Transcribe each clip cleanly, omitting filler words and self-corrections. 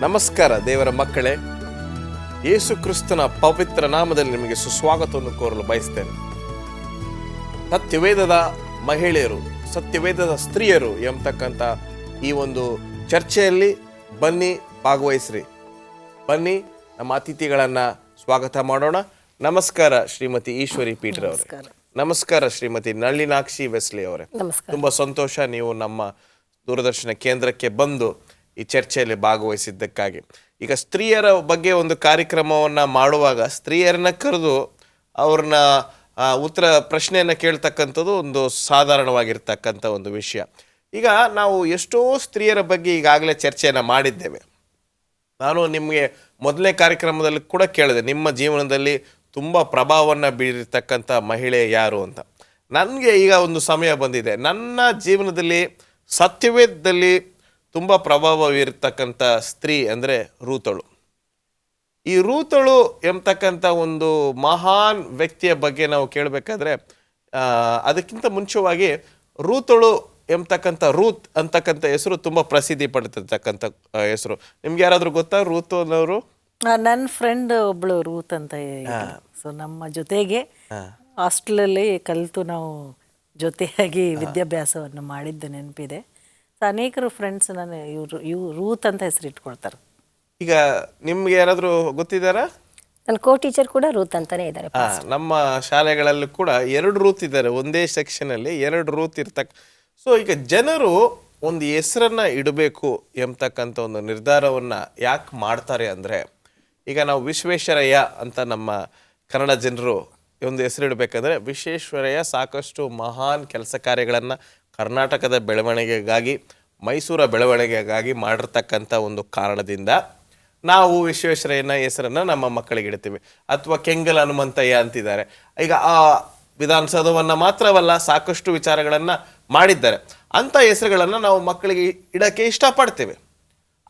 ನಮಸ್ಕಾರ ದೇವರ ಮಕ್ಕಳೇ, ಯೇಸು ಕ್ರಿಸ್ತನ ಪವಿತ್ರ ನಾಮದಲ್ಲಿ ನಿಮಗೆ ಸುಸ್ವಾಗತವನ್ನು ಕೋರಲು ಬಯಸ್ತೇನೆ. ಸತ್ಯವೇದದ ಮಹಿಳೆಯರು, ಸತ್ಯವೇದದ ಸ್ತ್ರೀಯರು ಎಂಬತಕ್ಕಂಥ ಈ ಒಂದು ಚರ್ಚೆಯಲ್ಲಿ ಬನ್ನಿ, ಭಾಗವಹಿಸ್ರಿ. ಬನ್ನಿ, ನಮ್ಮ ಅತಿಥಿಗಳನ್ನು ಸ್ವಾಗತ ಮಾಡೋಣ. ನಮಸ್ಕಾರ ಶ್ರೀಮತಿ ಈಶ್ವರಿ ಪೀಟರ್ ಅವರೇ. ನಮಸ್ಕಾರ ಶ್ರೀಮತಿ ನಳಿನಾಕ್ಷಿ ವೆಸ್ಲಿ ಅವರೇ. ತುಂಬ ಸಂತೋಷ ನೀವು ನಮ್ಮ ದೂರದರ್ಶನ ಕೇಂದ್ರಕ್ಕೆ ಬಂದು ಈ ಚರ್ಚೆಯಲ್ಲಿ ಭಾಗವಹಿಸಿದ್ದಕ್ಕಾಗಿ. ಈಗ ಸ್ತ್ರೀಯರ ಬಗ್ಗೆ ಒಂದು ಕಾರ್ಯಕ್ರಮವನ್ನು ಮಾಡುವಾಗ ಸ್ತ್ರೀಯರನ್ನ ಕರೆದು ಅವ್ರನ್ನ ಉತ್ತರ ಪ್ರಶ್ನೆಯನ್ನು ಕೇಳ್ತಕ್ಕಂಥದ್ದು ಒಂದು ಸಾಧಾರಣವಾಗಿರ್ತಕ್ಕಂಥ ಒಂದು ವಿಷಯ. ಈಗ ನಾವು ಎಷ್ಟೋ ಸ್ತ್ರೀಯರ ಬಗ್ಗೆ ಈಗಾಗಲೇ ಚರ್ಚೆಯನ್ನು ಮಾಡಿದ್ದೇವೆ. ನಾನು ನಿಮಗೆ ಮೊದಲನೇ ಕಾರ್ಯಕ್ರಮದಲ್ಲಿ ಕೂಡ ಕೇಳಿದೆ, ನಿಮ್ಮ ಜೀವನದಲ್ಲಿ ತುಂಬ ಪ್ರಭಾವವನ್ನು ಬೀರಿರ್ತಕ್ಕಂಥ ಮಹಿಳೆ ಯಾರು ಅಂತ. ನನಗೆ ಈಗ ಒಂದು ಸಮಯ ಬಂದಿದೆ, ನನ್ನ ಜೀವನದಲ್ಲಿ ಸತ್ಯವೇದದಲ್ಲಿ ತುಂಬ ಪ್ರಭಾವ ಬೀರ್ತಕ್ಕಂಥ ಸ್ತ್ರೀ ಅಂದರೆ ರೂತಳು. ಈ ರೂತಳು ಎಂಬತಕ್ಕಂಥ ಒಂದು ಮಹಾನ್ ವ್ಯಕ್ತಿಯ ಬಗ್ಗೆ ನಾವು ಕೇಳಬೇಕಾದ್ರೆ ಅದಕ್ಕಿಂತ ಮುಂಚೆವಾಗಿ ರೂತಳು ಎಂಬತಕ್ಕಂಥ ರೂತ್ ಅಂತಕ್ಕಂಥ ಹೆಸರು ತುಂಬ ಪ್ರಸಿದ್ಧಿ ಪಡೆದಿರ್ತಕ್ಕಂಥ ಹೆಸರು. ನಿಮ್ಗೆ ಯಾರಾದರೂ ಗೊತ್ತಾ ರೂತ್ ಅನ್ನೋರು? ನನ್ನ ಫ್ರೆಂಡ್ ಒಬ್ಳು ರೂತ್ ಅಂತ. ಸೊ ನಮ್ಮ ಜೊತೆಗೆ ಹಾಸ್ಟೆಲಲ್ಲಿ ಕಲಿತು ನಾವು ಜೊತೆಯಾಗಿ ವಿದ್ಯಾಭ್ಯಾಸವನ್ನು ಮಾಡಿದ್ದು ನೆನಪಿದೆ. ಸೊ ಅನೇಕರು ಫ್ರೆಂಡ್ಸ್ ನಾನು ಇವ್ರು ರೂತ್ ಅಂತ ಹೆಸರು ಇಟ್ಕೊಳ್ತಾರೆ. ಈಗ ನಿಮ್ಗೆ ಯಾರಾದರೂ ಗೊತ್ತಿದ್ದಾರಾ? ನನ್ನ ಕೋ ಟೀಚರ್ ಕೂಡ ರೂತ್ ಅಂತಾನೆ ಇದ್ದಾರೆ. ನಮ್ಮ ಶಾಲೆಗಳಲ್ಲಿ ಕೂಡ 2 ರೂತ್ ಇದ್ದಾರೆ, ಒಂದೇ ಸೆಕ್ಷನಲ್ಲಿ 2 ರೂತ್ ಸೊ ಈಗ ಜನರು ಒಂದು ಹೆಸರನ್ನ ಇಡಬೇಕು ಎಂಬತಕ್ಕಂಥ ಒಂದು ನಿರ್ಧಾರವನ್ನು ಯಾಕೆ ಮಾಡ್ತಾರೆ ಅಂದರೆ, ಈಗ ನಾವು ವಿಶ್ವೇಶ್ವರಯ್ಯ ಅಂತ ನಮ್ಮ ಕನ್ನಡ ಜನರು ಒಂದು ಹೆಸರು ಇಡಬೇಕಂದ್ರೆ, ವಿಶ್ವೇಶ್ವರಯ್ಯ ಸಾಕಷ್ಟು ಮಹಾನ್ ಕೆಲಸ ಕಾರ್ಯಗಳನ್ನು ಕರ್ನಾಟಕದ ಬೆಳವಣಿಗೆಗಾಗಿ, ಮೈಸೂರ ಬೆಳವಣಿಗೆಗಾಗಿ ಮಾಡಿರ್ತಕ್ಕಂಥ ಒಂದು ಕಾರಣದಿಂದ ನಾವು ವಿಶ್ವೇಶ್ವರಯ್ಯನ ಹೆಸರನ್ನು ನಮ್ಮ ಮಕ್ಕಳಿಗೆ ಇಡ್ತೀವಿ. ಅಥವಾ ಕೆಂಗಲ್ ಹನುಮಂತಯ್ಯ ಅಂತಿದ್ದಾರೆ. ಈಗ ಆ ವಿಧಾನಸೌಧವನ್ನು ಮಾತ್ರವಲ್ಲ, ಸಾಕಷ್ಟು ವಿಚಾರಗಳನ್ನು ಮಾಡಿದ್ದಾರೆ. ಅಂಥ ಹೆಸರುಗಳನ್ನು ನಾವು ಮಕ್ಕಳಿಗೆ ಇಡೋಕ್ಕೆ ಇಷ್ಟಪಡ್ತೇವೆ.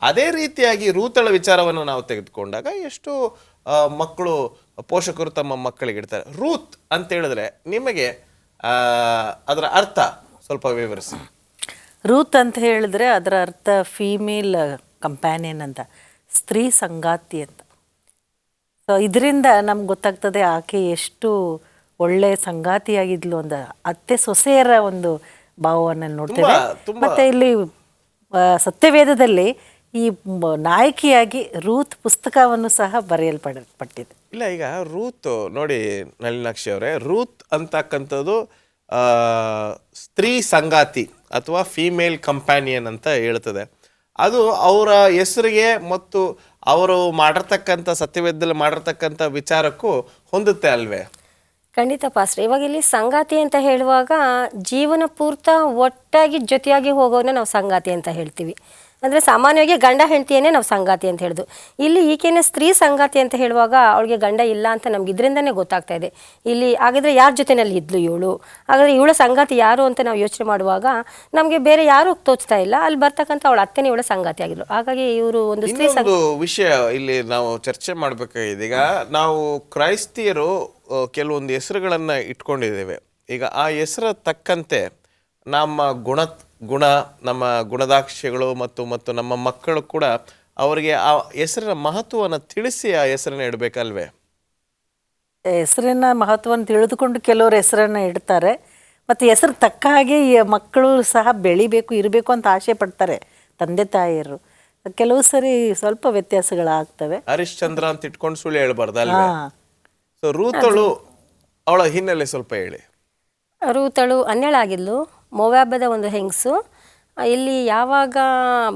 ಅದೇ ರೀತಿಯಾಗಿ ರೂತಳ ವಿಚಾರವನ್ನು ನಾವು ತೆಗೆದುಕೊಂಡಾಗ ಎಷ್ಟು ಮಕ್ಕಳು, ಪೋಷಕರು ತಮ್ಮ ಮಕ್ಕಳಿಗೆ ಇಡ್ತಾರೆ. ರೂತ್ ಅಂತ ಹೇಳಿದ್ರೆ ನಿಮಗೆ ಅದರ ಅರ್ಥ ಸ್ವಲ್ಪ ವಿವರಿಸಿ. ರೂತ್ ಅಂತ ಹೇಳಿದ್ರೆ ಅದರ ಅರ್ಥ ಫೀಮೇಲ್ ಕಂಪ್ಯಾನಿಯನ್ ಅಂತ, ಸ್ತ್ರೀ ಸಂಗಾತಿ ಅಂತ. ಸೊ ಇದರಿಂದ ನಮ್ಗೆ ಗೊತ್ತಾಗ್ತದೆ ಆಕೆ ಎಷ್ಟು ಒಳ್ಳೆ ಸಂಗಾತಿಯಾಗಿದ್ಲು ಅಂತ. ಅತ್ತೆ ಸೊಸೆಯರ ಒಂದು ಭಾವವನ್ನು ನೋಡ್ತೇವೆ. ಮತ್ತೆ ಇಲ್ಲಿ ಸತ್ಯವೇದದಲ್ಲಿ ಈ ನಾಯಕಿಯಾಗಿ ರೂತ್ ಪುಸ್ತಕವನ್ನು ಸಹ ಬರೆಯಲ್ಪಟ್ಟಿದೆ. ಇಲ್ಲ, ಈಗ ರೂತ್ ನೋಡಿ ನಳಿನಾಕ್ಷಿ ಅವರೇ, ರೂತ್ ಅಂತಕ್ಕಂಥದ್ದು ಸ್ತ್ರೀ ಸಂಗಾತಿ ಅಥವಾ ಫೀಮೇಲ್ ಕಂಪ್ಯಾನಿಯನ್ ಅಂತ ಹೇಳ್ತದೆ. ಅದು ಅವರ ಹೆಸರಿಗೆ ಮತ್ತು ಅವರು ಮಾಡಿರ್ತಕ್ಕಂಥ ಸತ್ಯವೇದದಲ್ಲಿ ಮಾಡಿರ್ತಕ್ಕಂಥ ವಿಚಾರಕ್ಕೂ ಹೊಂದುತ್ತೆ ಅಲ್ವೇ? ಖಂಡಿತ ಪಾಸ್ಟ್ರೆ. ಇವಾಗ ಇಲ್ಲಿ ಸಂಗಾತಿ ಅಂತ ಹೇಳುವಾಗ ಜೀವನ ಪೂರ್ತ ಒಟ್ಟಾಗಿ ಜೊತೆಯಾಗಿ ಹೋಗೋನ್ನ ನಾವು ಸಂಗಾತಿ ಅಂತ ಹೇಳ್ತೀವಿ. ಅಂದರೆ ಸಾಮಾನ್ಯವಾಗಿ ಗಂಡ ಹೆಂಡತಿಯನ್ನೇ ನಾವು ಸಂಗಾತಿ ಅಂತ ಹೇಳಿದು. ಇಲ್ಲಿ ಈಕೆನೇ ಸ್ತ್ರೀ ಸಂಗಾತಿ ಅಂತ ಹೇಳುವಾಗ ಅವಳಿಗೆ ಗಂಡ ಇಲ್ಲ ಅಂತ ನಮ್ಗೆ ಇದರಿಂದನೇ ಗೊತ್ತಾಗ್ತಾ ಇದೆ. ಇಲ್ಲಿ ಹಾಗಿದ್ರೆ ಯಾರ ಜೊತೆನಲ್ಲಿ ಇದ್ಲು ಇವಳು, ಹಾಗಾದರೆ ಇವಳ ಸಂಗಾತಿ ಯಾರು ಅಂತ ನಾವು ಯೋಚನೆ ಮಾಡುವಾಗ ನಮಗೆ ಬೇರೆ ಯಾರು ತೋಚ್ತಾ ಇಲ್ಲ. ಅಲ್ಲಿ ಬರ್ತಕ್ಕಂಥ ಅವಳ ಅತ್ತೆನೇ ಇವಳ ಸಂಗಾತಿ ಆಗಿದ್ರು. ಹಾಗಾಗಿ ಇವರು ಒಂದು ಸ್ತ್ರೀ ವಿಷಯ ಇಲ್ಲಿ ನಾವು ಚರ್ಚೆ ಮಾಡಬೇಕಾಗಿದೆ. ಈಗ ನಾವು ಕ್ರೈಸ್ತಿಯರು ಕೆಲವೊಂದು ಹೆಸರುಗಳನ್ನು ಇಟ್ಕೊಂಡಿದ್ದೇವೆ. ಈಗ ಆ ಹೆಸರ ತಕ್ಕಂತೆ ನಮ್ಮ ಗುಣ, ನಮ್ಮ ಗುಣದಾಕ್ಷಿಗಳು ಮತ್ತು ನಮ್ಮ ಮಕ್ಕಳು ಕೂಡ ಅವರಿಗೆ ಆ ಹೆಸರಿನ ಮಹತ್ವವನ್ನು ತಿಳಿಸಿ ಆ ಹೆಸರನ್ನ ಇಡಬೇಕಲ್ವೇ? ಹೆಸರಿನ ಮಹತ್ವವನ್ನು ತಿಳಿದುಕೊಂಡು ಕೆಲವರು ಹೆಸರನ್ನು ಇಡ್ತಾರೆ. ಮತ್ತು ಹೆಸರು ತಕ್ಕ ಹಾಗೆ ಈ ಮಕ್ಕಳು ಸಹ ಬೆಳಿಬೇಕು, ಇರಬೇಕು ಅಂತ ಆಸೆ ಪಡ್ತಾರೆ ತಂದೆ ತಾಯಿಯರು. ಕೆಲವು ಸರಿ ಸ್ವಲ್ಪ ವ್ಯತ್ಯಾಸಗಳಾಗ್ತವೆ. ಹರಿಶ್ಚಂದ್ರ ಅಂತ ಇಟ್ಕೊಂಡು ಸುಳ್ಳು ಹೇಳ್ಬಾರ್ದಲ್ವೇ? ಸೊ ರೂತಳು ಅವಳ ಹಿನ್ನೆಲೆ ಸ್ವಲ್ಪ ಹೇಳಿ. ರೂತಳು ಅನ್ಯಳಾಗಿದ್ಲು, ಮೋವಾಬದ ಒಂದು ಹೆಂಗಸು. ಇಲ್ಲಿ ಯಾವಾಗ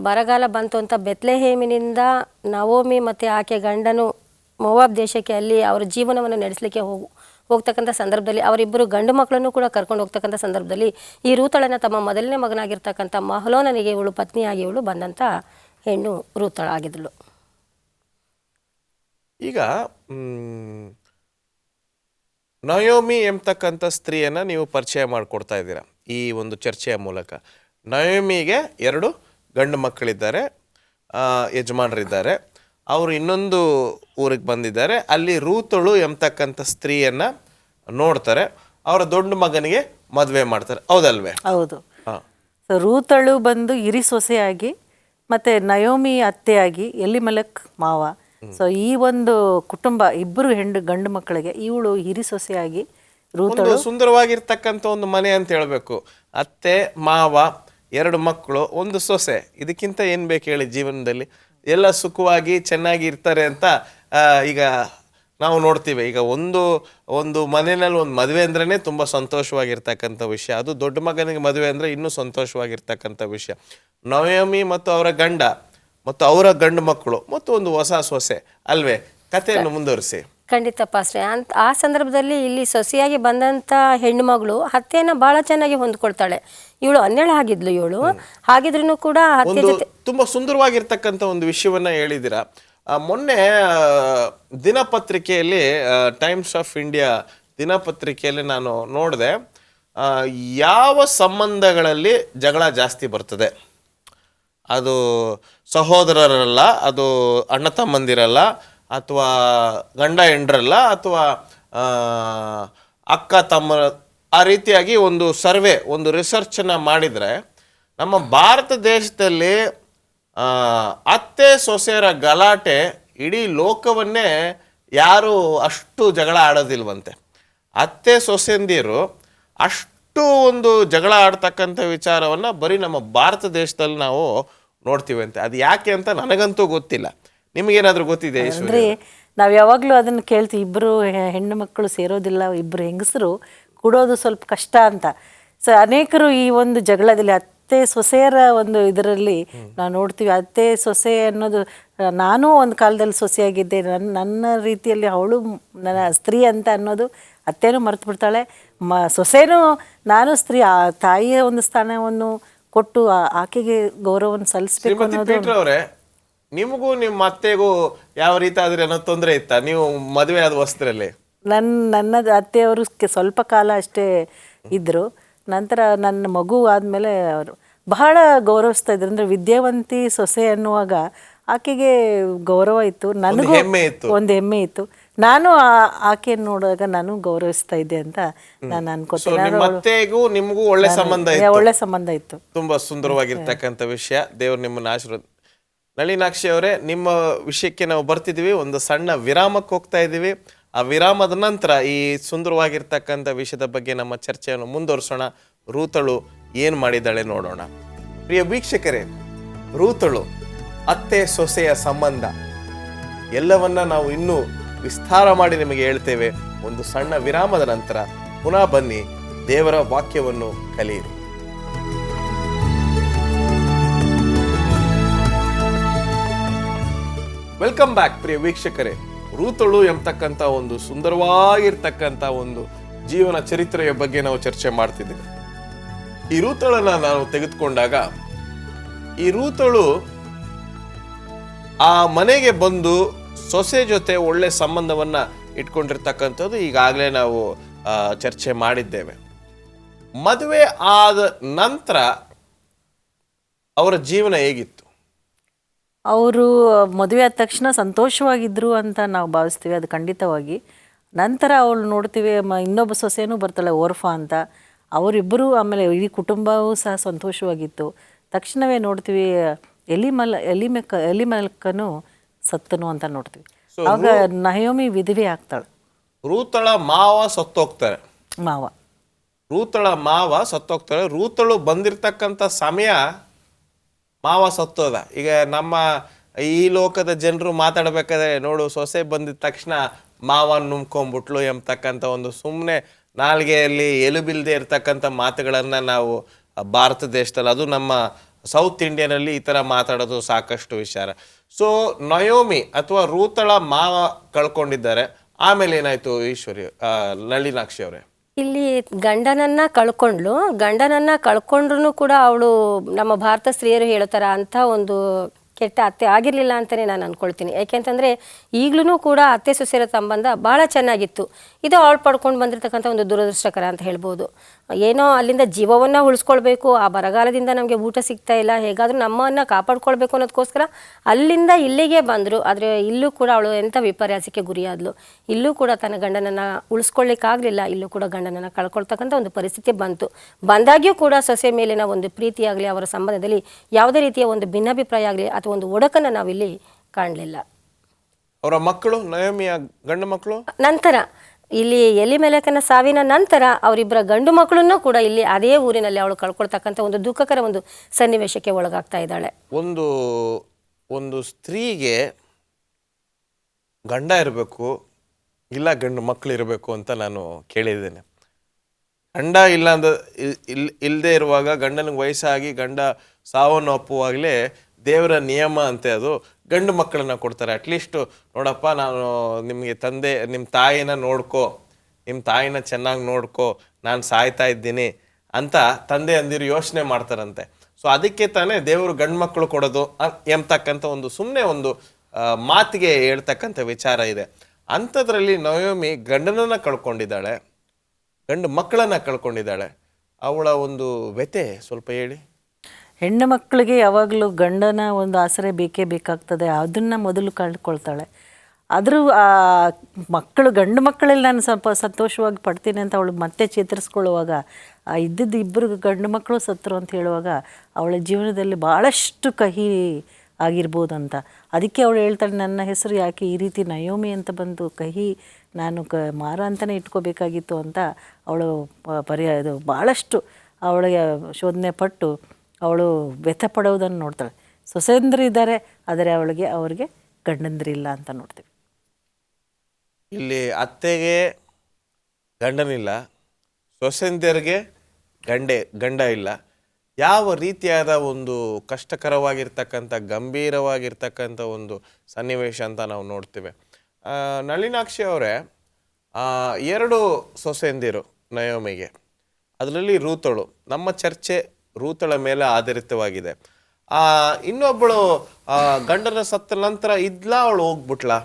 ಬರಗಾಲ ಬಂತು ಅಂತ ಬೆತ್ಲೆಹೇಮಿನಿಂದ ನವೋಮಿ ಮತ್ತು ಆಕೆ ಗಂಡನು ಮೋವಾಬ್ ದೇಶಕ್ಕೆ ಅಲ್ಲಿ ಅವರ ಜೀವನವನ್ನು ನಡೆಸಲಿಕ್ಕೆ ಹೋಗ್ತಕ್ಕಂಥ ಸಂದರ್ಭದಲ್ಲಿ ಅವರಿಬ್ಬರು ಗಂಡು ಮಕ್ಕಳನ್ನು ಕೂಡ ಕರ್ಕೊಂಡು ಹೋಗ್ತಕ್ಕಂಥ ಸಂದರ್ಭದಲ್ಲಿ ಈ ರೂತಳನ್ನು ತಮ್ಮ ಮೊದಲನೇ ಮಗನಾಗಿರ್ತಕ್ಕಂಥ ಮಹಲೋನನಿಗೆ ಇವಳು ಪತ್ನಿಯಾಗಿ ಇವಳು ಬಂದಂಥ ಹೆಣ್ಣು ರೂತಳಾಗಿದ್ದಳು. ಈಗ ನಯೋಮಿ ಎಂಬತಕ್ಕಂಥ ಸ್ತ್ರೀಯನ್ನು ನೀವು ಪರಿಚಯ ಮಾಡಿಕೊಡ್ತಾ ಇದ್ದೀರಾ ಈ ಒಂದು ಚರ್ಚೆಯ ಮೂಲಕ. ನಯೋಮಿಗೆ 2 ಗಂಡು ಮಕ್ಕಳಿದ್ದಾರೆ, ಯಜಮಾನರಿದ್ದಾರೆ. ಅವರು ಇನ್ನೊಂದು ಊರಿಗೆ ಬಂದಿದ್ದಾರೆ. ಅಲ್ಲಿ ರೂತಳು ಎಂಬತಕ್ಕಂಥ ಸ್ತ್ರೀಯನ್ನು ನೋಡ್ತಾರೆ. ಅವರ ದೊಡ್ಡ ಮಗನಿಗೆ ಮದುವೆ ಮಾಡ್ತಾರೆ, ಹೌದಲ್ವೇ? ಹೌದು. ರೂತಳು ಬಂದು ಹಿರಿ ಸೊಸೆಯಾಗಿ ಮತ್ತು ನಯೋಮಿ ಅತ್ತೆಯಾಗಿ ಎಲಿಮೆಲೆಕ್ ಮಾವ. ಸೊ ಈ ಒಂದು ಕುಟುಂಬ ಇಬ್ಬರು ಗಂಡು ಮಕ್ಕಳಿಗೆ ಇವಳು ಹಿರಿ ಸೊಸೆಯಾಗಿ ಒಂದು ಸುಂದರವಾಗಿರ್ತಕ್ಕಂಥ ಒಂದು ಮನೆ ಅಂತ ಹೇಳ್ಬೇಕು. ಅತ್ತೆ ಮಾವ, 2 ಮಕ್ಕಳು, 1 ಸೊಸೆ. ಇದಕ್ಕಿಂತ ಏನ್ ಬೇಕು ಹೇಳಿ ಜೀವನದಲ್ಲಿ? ಎಲ್ಲ ಸುಖವಾಗಿ ಚೆನ್ನಾಗಿ ಇರ್ತಾರೆ ಅಂತ ಈಗ ನಾವು ನೋಡ್ತೀವಿ. ಈಗ ಒಂದು ಮನೆಯಲ್ಲಿ ಒಂದು ಮದುವೆ ಅಂದ್ರೇ ತುಂಬ ಸಂತೋಷವಾಗಿರ್ತಕ್ಕಂಥ ವಿಷಯ. ಅದು ದೊಡ್ಡ ಮಗನಿಗೆ ಮದುವೆ ಅಂದರೆ ಇನ್ನೂ ಸಂತೋಷವಾಗಿರ್ತಕ್ಕಂಥ ವಿಷಯ. ನಯೋಮಿ ಮತ್ತು ಅವರ ಗಂಡ ಮತ್ತು ಅವರ ಗಂಡು ಮಕ್ಕಳು ಮತ್ತು ಒಂದು ಹೊಸ ಸೊಸೆ ಅಲ್ವೇ? ಕಥೆಯನ್ನು ಮುಂದುವರಿಸಿ. ಖಂಡಿತ ಪಾಸ್ರೆ. ಆ ಸಂದರ್ಭದಲ್ಲಿ ಇಲ್ಲಿ ಸೊಸೆಯಾಗಿ ಬಂದಂಥ ಹೆಣ್ಣು ಮಗಳು ಅತ್ತೆಯನ್ನು ಭಾಳ ಚೆನ್ನಾಗಿ ಹೊಂದ್ಕೊಳ್ತಾಳೆ. ಇವಳು ಅನ್ಯಳ ಆಗಿದ್ಲು. ಇವಳು ಹಾಗಿದ್ರೂ ಕೂಡ ಅತ್ತೆ ಜೊತೆ ತುಂಬ ಸುಂದರವಾಗಿರ್ತಕ್ಕಂಥ ಒಂದು ವಿಷಯವನ್ನ ಹೇಳಿದ್ದೀರಾ. ಮೊನ್ನೆ ದಿನಪತ್ರಿಕೆಯಲ್ಲಿ ಟೈಮ್ಸ್ ಆಫ್ ಇಂಡಿಯಾ ದಿನಪತ್ರಿಕೆಯಲ್ಲಿ ನಾನು ನೋಡಿದೆ, ಯಾವ ಸಂಬಂಧಗಳಲ್ಲಿ ಜಗಳ ಜಾಸ್ತಿ ಬರ್ತದೆ, ಅದು ಸಹೋದರರಲ್ಲ, ಅದು ಅಣ್ಣ ತಮ್ಮಂದಿರಲ್ಲ, ಅಥವಾ ಗಂಡ ಹೆಂಡ್ರಲ್ಲ, ಅಥವಾ ಅಕ್ಕ ತಮ್ಮ, ಆ ರೀತಿಯಾಗಿ ಒಂದು ಸರ್ವೆ, ಒಂದು ರಿಸರ್ಚನ್ನು ಮಾಡಿದರೆ ನಮ್ಮ ಭಾರತ ದೇಶದಲ್ಲಿ ಅತ್ತೆ ಸೊಸೆಯರ ಗಲಾಟೆ ಇಡೀ ಲೋಕವನ್ನೇ ಯಾರು ಅಷ್ಟು ಜಗಳ ಆಡೋದಿಲ್ವಂತೆ. ಅತ್ತೆ ಸೊಸೆಂದಿರು ಅಷ್ಟು ಒಂದು ಜಗಳ ಆಡ್ತಕ್ಕಂಥ ವಿಚಾರವನ್ನು ಬರೀ ನಮ್ಮ ಭಾರತ ದೇಶದಲ್ಲಿ ನಾವು ನೋಡ್ತೀವಿ ಅಂತೆ. ಅದು ಯಾಕೆ ಅಂತ ನನಗಂತೂ ಗೊತ್ತಿಲ್ಲ. ನಿಮಗೇನಾದರೂ ಗೊತ್ತಿದೆ? ಅಂದರೆ ನಾವು ಯಾವಾಗಲೂ ಅದನ್ನು ಕೇಳ್ತೀವಿ, ಇಬ್ಬರು ಹೆಣ್ಣು ಮಕ್ಕಳು ಸೇರೋದಿಲ್ಲ, ಇಬ್ಬರು ಹೆಂಗಸರು ಕೂಡೋದು ಸ್ವಲ್ಪ ಕಷ್ಟ ಅಂತ. ಸೊ ಅನೇಕರು ಈ ಒಂದು ಜಗಳದಲ್ಲಿ ಅತ್ತೆ ಸೊಸೆಯರ ಒಂದು ಇದರಲ್ಲಿ ನಾವು ನೋಡ್ತೀವಿ. ಅತ್ತೆ ಸೊಸೆ ಅನ್ನೋದು, ನಾನು ಒಂದು ಕಾಲದಲ್ಲಿ ಸೊಸೆಯಾಗಿದ್ದೆ, ನನ್ನ ರೀತಿಯಲ್ಲಿ ಅವಳು ನನ್ನ ಸ್ತ್ರೀ ಅಂತ ಅನ್ನೋದು ಅತ್ತೆನೂ ಮರೆತು ಬಿಡ್ತಾಳೆ. ಸೊಸೆನೂ ನಾನು ಸ್ತ್ರೀ, ಆ ತಾಯಿಯ ಒಂದು ಸ್ಥಾನವನ್ನು ಕೊಟ್ಟು ಆಕೆಗೆ ಗೌರವವನ್ನು ಸಲ್ಲಿಸಬೇಕು ಅನ್ನೋದು. ನಿಮಗೂ ನಿಮ್ಮ ಅತ್ತೆಗೂ ಯಾವ ರೀತಿ ಆದ್ರೆ ಏನೋ ತೊಂದರೆ ಇತ್ತಾ ನೀವು ಮದುವೆ ಆದ ವಸ್ತ್ರಲ್ಲಿ? ನನ್ನ ಅತ್ತೆಯವರು ಸ್ವಲ್ಪ ಕಾಲ ಅಷ್ಟೇ ಇದ್ದರು. ನಂತರ ನನ್ನ ಮಗು ಆದಮೇಲೆ ಅವರು ಬಹಳ ಗೌರವಿಸ್ತಾ ಇದ್ರು. ಅಂದರೆ ವಿದ್ಯಾವಂತಿ ಸೊಸೆ ಅನ್ನುವಾಗ ಆಕೆಗೆ ಗೌರವ ಇತ್ತು, ನನಗೂ ಒಂದು ಹೆಮ್ಮೆ ಇತ್ತು. ನಾನು ಆಕೆಯನ್ನು ನೋಡುವಾಗ ನಾನು ಗೌರವಿಸ್ತಾ ಇದ್ದೆ ಅಂತ ನಾನು ಅನ್ಕೋತೀನಿ. ನಿಮಗೂ ಒಳ್ಳೆ ಸಂಬಂಧ ಇತ್ತು. ತುಂಬಾ ಸುಂದರವಾಗಿರ್ತಕ್ಕಂಥ ವಿಷಯ. ದೇವ್ರು ನಿಮ್ಮನ್ನ ಆಶೀರ್ವಾದ. ನಳಿನಾಕ್ಷಿ ಅವರೇ, ನಿಮ್ಮ ವಿಷಯಕ್ಕೆ ನಾವು ಬರ್ತಿದ್ದೀವಿ. ಒಂದು ಸಣ್ಣ ವಿರಾಮಕ್ಕೆ ಹೋಗ್ತಾ ಇದ್ದೀವಿ. ಆ ವಿರಾಮದ ನಂತರ ಈ ಸುಂದರವಾಗಿರ್ತಕ್ಕಂಥ ವಿಷಯದ ಬಗ್ಗೆ ನಮ್ಮ ಚರ್ಚೆಯನ್ನು ಮುಂದುವರಿಸೋಣ. ರೂತಳು ಏನು ಮಾಡಿದ್ದಾಳೆ ನೋಡೋಣ. ಪ್ರಿಯ ವೀಕ್ಷಕರೇ, ರೂತಳು ಅತ್ತೆ ಸೊಸೆಯ ಸಂಬಂಧ ಎಲ್ಲವನ್ನ ನಾವು ಇನ್ನೂ ವಿಸ್ತಾರ ಮಾಡಿ ನಿಮಗೆ ಹೇಳ್ತೇವೆ. ಒಂದು ಸಣ್ಣ ವಿರಾಮದ ನಂತರ ಪುನಃ ಬನ್ನಿ, ದೇವರ ವಾಕ್ಯವನ್ನು ಕಲಿಯಿರಿ. ವೆಲ್ಕಮ್ ಬ್ಯಾಕ್ ಪ್ರಿಯ ವೀಕ್ಷಕರೇ. ರೂತಳು ಎಂಬತಕ್ಕಂಥ ಒಂದು ಸುಂದರವಾಗಿರ್ತಕ್ಕಂಥ ಒಂದು ಜೀವನ ಚರಿತ್ರೆಯ ಬಗ್ಗೆ ನಾವು ಚರ್ಚೆ ಮಾಡ್ತಿದ್ದೀವಿ. ಈ ರೂತಳನ್ನ ನಾವು ತೆಗೆದುಕೊಂಡಾಗ, ಈ ರೂತಳು ಆ ಮನೆಗೆ ಬಂದು ಸೊಸೆ ಜೊತೆ ಒಳ್ಳೆ ಸಂಬಂಧವನ್ನ ಇಟ್ಕೊಂಡಿರ್ತಕ್ಕಂಥದ್ದು ಈಗಾಗಲೇ ನಾವು ಚರ್ಚೆ ಮಾಡಿದ್ದೇವೆ. ಮದುವೆ ಆದ ನಂತರ ಅವರ ಜೀವನ ಹೇಗಿತ್ತು? ಅವರು ಮದುವೆ ಆದ ತಕ್ಷಣ ಸಂತೋಷವಾಗಿದ್ದರು ಅಂತ ನಾವು ಭಾವಿಸ್ತೀವಿ, ಅದು ಖಂಡಿತವಾಗಿ. ನಂತರ ಅವಳು ನೋಡ್ತೀವಿ, ಇನ್ನೊಬ್ಬ ಸೊಸೆನೂ ಬರ್ತಾಳೆ ಓರ್ಫಾ ಅಂತ, ಅವರಿಬ್ಬರು, ಆಮೇಲೆ ಇಡೀ ಕುಟುಂಬವೂ ಸಹ ಸಂತೋಷವಾಗಿತ್ತು. ತಕ್ಷಣವೇ ನೋಡ್ತೀವಿ ಎಲಿಮೆಲೆಕನು ಸತ್ತನು ಅಂತ ನೋಡ್ತೀವಿ. ಆಗ ನಯೋಮಿ ವಿಧವೆ ಆಗ್ತಾಳೆ. ರೂತಳ ಮಾವ ಸತ್ತೋಗ್ತಾರೆ. ರೂತಳ ಮಾವ ಸತ್ತೋಗ್ತಾಳೆ. ರೂತಳು ಬಂದಿರತಕ್ಕಂಥ ಸಮಯ ಮಾವ ಸತ್ತೋದ. ಈಗ ನಮ್ಮ ಈ ಲೋಕದ ಜನರು ಮಾತಾಡ್ಬೇಕಾದ್ರೆ, ನೋಡು ಸೊಸೆ ಬಂದಿದ ತಕ್ಷಣ ಮಾವನ್ ನುಂಬ್ಕೊಂಡ್ಬಿಟ್ಲು ಎಂಬತಕ್ಕಂಥ ಒಂದು ಸುಮ್ಮನೆ ನಾಲ್ಗೆಯಲ್ಲಿ ಎಲುಬಿಲ್ದೆ ಇರ್ತಕ್ಕಂಥ ಮಾತುಗಳನ್ನ ನಾವು ಭಾರತ ದೇಶದಲ್ಲಿ, ಅದು ನಮ್ಮ ಸೌತ್ ಇಂಡಿಯನಲ್ಲಿ ಈ ಥರ ಮಾತಾಡೋದು ಸಾಕಷ್ಟು ವಿಚಾರ. ಸೊ ನಯೋಮಿ ಅಥವಾ ರೂತಳ ಮಾವ ಕಳ್ಕೊಂಡಿದ್ದಾರೆ. ಆಮೇಲೆ ಏನಾಯ್ತು ಈಶ್ವರಿ, ನಳಿನಾಕ್ಷಿ ಅವರೇ? ಇಲ್ಲಿ ಗಂಡನನ್ನ ಕಳ್ಕೊಂಡ್ರು ಕೂಡ ಅವಳು ನಮ್ಮ ಭಾರತ ಸ್ತ್ರೀಯರು ಹೇಳ್ತಾರ ಅಂತ ಒಂದು ಕೆಟ್ಟ ಅತ್ತೆ ಆಗಿರಲಿಲ್ಲ ಅಂತಲೇ ನಾನು ಅಂದ್ಕೊಳ್ತೀನಿ. ಯಾಕೆಂತಂದರೆ ಈಗಲೂ ಕೂಡ ಅತ್ತೆ ಸೊಸೆಯರ ಸಂಬಂಧ ಭಾಳ ಚೆನ್ನಾಗಿತ್ತು. ಇದು ಅವಳು ಪಡ್ಕೊಂಡು ಬಂದಿರತಕ್ಕಂಥ ಒಂದು ದುರದೃಷ್ಟಕರ ಅಂತ ಹೇಳ್ಬೋದು. ಏನೋ ಅಲ್ಲಿಂದ ಜೀವವನ್ನು ಉಳಿಸ್ಕೊಳ್ಬೇಕು, ಆ ಬರಗಾಲದಿಂದ ನಮಗೆ ಊಟ ಸಿಗ್ತಾ ಇಲ್ಲ, ಹೇಗಾದರೂ ನಮ್ಮನ್ನು ಕಾಪಾಡ್ಕೊಳ್ಬೇಕು ಅನ್ನೋದಕ್ಕೋಸ್ಕರ ಅಲ್ಲಿಂದ ಇಲ್ಲಿಗೆ ಬಂದರು. ಆದರೆ ಇಲ್ಲೂ ಕೂಡ ಅವಳು ಎಂಥ ವಿಪರ್ಯಾಸಕ್ಕೆ ಗುರಿಯಾದಳು. ಇಲ್ಲೂ ಕೂಡ ತನ್ನ ಗಂಡನನ್ನು ಉಳಿಸ್ಕೊಳ್ಳಿಕ್ಕಾಗಲಿಲ್ಲ, ಇಲ್ಲೂ ಕೂಡ ಗಂಡನನ್ನು ಕಳ್ಕೊಳ್ತಕ್ಕಂಥ ಒಂದು ಪರಿಸ್ಥಿತಿ ಬಂದಾಗ್ಯೂ ಕೂಡ ಸೊಸೆ ಮೇಲಿನ ಒಂದು ಪ್ರೀತಿಯಾಗಲಿ, ಅವರ ಸಂಬಂಧದಲ್ಲಿ ಯಾವುದೇ ರೀತಿಯ ಒಂದು ಭಿನ್ನಾಭಿಪ್ರಾಯ ಆಗಲಿ ಅಥವಾ ಒಂದು ಒಡಕನ್ನು ನಾವಿಲ್ಲಿ ಕಾಣಲಿಲ್ಲ. ಅವರ ಮಕ್ಕಳು, ನಯೋಮಿಯ ಗಂಡು ಮಕ್ಕಳು, ನಂತರ ಇಲ್ಲಿ ಎಲಿಮೆಲೆಕನ ಸಾವಿನ ನಂತರ ಅವರಿಬ್ಬರ ಗಂಡು ಮಕ್ಕಳನ್ನು ಕೂಡ ಇಲ್ಲಿ ಅದೇ ಊರಿನಲ್ಲಿ ಅವಳು ಕಳ್ಕೊಳ್ತಕ್ಕಂಥ ಒಂದು ದುಃಖಕರ ಒಂದು ಸನ್ನಿವೇಶಕ್ಕೆ ಒಳಗಾಗ್ತಾ ಇದ್ದಾಳೆ. ಒಂದು ಸ್ತ್ರೀಗೆ ಗಂಡ ಇರಬೇಕು, ಇಲ್ಲ ಗಂಡು ಮಕ್ಕಳು ಇರಬೇಕು ಅಂತ ನಾನು ಕೇಳಿದ್ದೇನೆ. ಗಂಡ ಇಲ್ಲ ಅಂದ ಇಲ್ಲದೆ ಇರುವಾಗ, ಗಂಡನಿಗೆ ವಯಸ್ಸಾಗಿ ಗಂಡ ಸಾವನ್ನು ಒಪ್ಪುವಾಗಲೇ ದೇವರ ನಿಯಮ ಅಂತೆ ಅದು, ಗಂಡು ಮಕ್ಕಳನ್ನ ಕೊಡ್ತಾರೆ. ಅಟ್ಲೀಸ್ಟು ನೋಡಪ್ಪ, ನಾನು ನಿಮಗೆ ನಿಮ್ಮ ತಾಯಿನ ನೋಡ್ಕೋ, ನಿಮ್ಮ ತಾಯಿನ ಚೆನ್ನಾಗಿ ನೋಡ್ಕೋ, ನಾನು ಸಾಯ್ತಾ ಇದ್ದೀನಿ ಅಂತ ತಂದೆ ಅಂದಿರು ಯೋಚನೆ ಮಾಡ್ತಾರಂತೆ. ಸೊ ಅದಕ್ಕೆ ತಾನೇ ದೇವರು ಗಂಡು ಮಕ್ಕಳು ಕೊಡೋದು ಎಂಬತಕ್ಕಂಥ ಸುಮ್ಮನೆ ಒಂದು ಮಾತಿಗೆ ಹೇಳ್ತಕ್ಕಂಥ ವಿಚಾರ ಇದೆ. ಅಂಥದ್ರಲ್ಲಿ ನಯೋಮಿ ಗಂಡನನ್ನು ಕಳ್ಕೊಂಡಿದ್ದಾಳೆ, ಗಂಡು ಮಕ್ಕಳನ್ನು ಕಳ್ಕೊಂಡಿದ್ದಾಳೆ. ಅವಳ ಒಂದು ವ್ಯಥೆ ಸ್ವಲ್ಪ ಹೇಳಿ. ಹೆಣ್ಣು ಮಕ್ಕಳಿಗೆ ಯಾವಾಗಲೂ ಗಂಡನ ಒಂದು ಆಸರೆ ಬೇಕೇ ಬೇಕಾಗ್ತದೆ, ಅದನ್ನು ಮೊದಲು ಕಳ್ಕೊಳ್ತಾಳೆ. ಆದರೂ ಆ ಮಕ್ಕಳು, ಗಂಡು ಮಕ್ಕಳಲ್ಲಿ ನಾನು ಸ್ವಲ್ಪ ಸಂತೋಷವಾಗಿ ಪಡ್ತೀನಿ ಅಂತ ಅವಳು ಮತ್ತೆ ಚೇತರಿಸ್ಕೊಳ್ಳುವಾಗ, ಆ ಇದ್ದದ್ದು ಇಬ್ಬರು ಗಂಡು ಮಕ್ಕಳು ಸತ್ತರು ಅಂತ ಹೇಳುವಾಗ ಅವಳ ಜೀವನದಲ್ಲಿ ಭಾಳಷ್ಟು ಕಹಿ ಆಗಿರ್ಬೋದು ಅಂತ. ಅದಕ್ಕೆ ಅವಳು ಹೇಳ್ತಾಳೆ, ನನ್ನ ಹೆಸರು ಯಾಕೆ ಈ ರೀತಿ ನಯೋಮಿ ಅಂತ ಬಂದು ಕಹಿ, ನಾನು ಮಾರ ಅಂತಲೇ ಇಟ್ಕೋಬೇಕಾಗಿತ್ತು ಅಂತ ಅವಳು ಇದು ಭಾಳಷ್ಟು ಅವಳಿಗೆ ಶೋಧನೆ ಪಟ್ಟು ಅವಳು ವ್ಯಥೆ ಪಡೋದನ್ನು ನೋಡ್ತಾಳೆ. ಸೊಸೆಂದ್ರು ಇದ್ದಾರೆ, ಆದರೆ ಅವ್ರಿಗೆ ಗಂಡಂದ್ರಿಲ್ಲ ಅಂತ ನೋಡ್ತೀವಿ. ಇಲ್ಲಿ ಅತ್ತೆಗೆ ಗಂಡನಿಲ್ಲ, ಸೊಸೆಂದಿಯರಿಗೆ ಗಂಡ ಇಲ್ಲ. ಯಾವ ರೀತಿಯಾದ ಒಂದು ಕಷ್ಟಕರವಾಗಿರ್ತಕ್ಕಂಥ, ಗಂಭೀರವಾಗಿರ್ತಕ್ಕಂಥ ಒಂದು ಸನ್ನಿವೇಶ ಅಂತ ನಾವು ನೋಡ್ತೇವೆ. ನಳಿನಾಕ್ಷಿ ಅವರೇ, 2 ಸೊಸೆಂದಿರು ನಯೋಮಿಗೆ, ಅದರಲ್ಲಿ ರೂತಳು. ನಮ್ಮ ಚರ್ಚೆ ರೂತಳ ಮೇಲೆ ಆಧಾರಿತವಾಗಿದೆ. ಇನ್ನೊಬ್ಬಳು ಗಂಡನ ಸತ್ತ ನಂತರ ಅವಳು ಹೋಗ್ಬಿಟ್ಲಾ?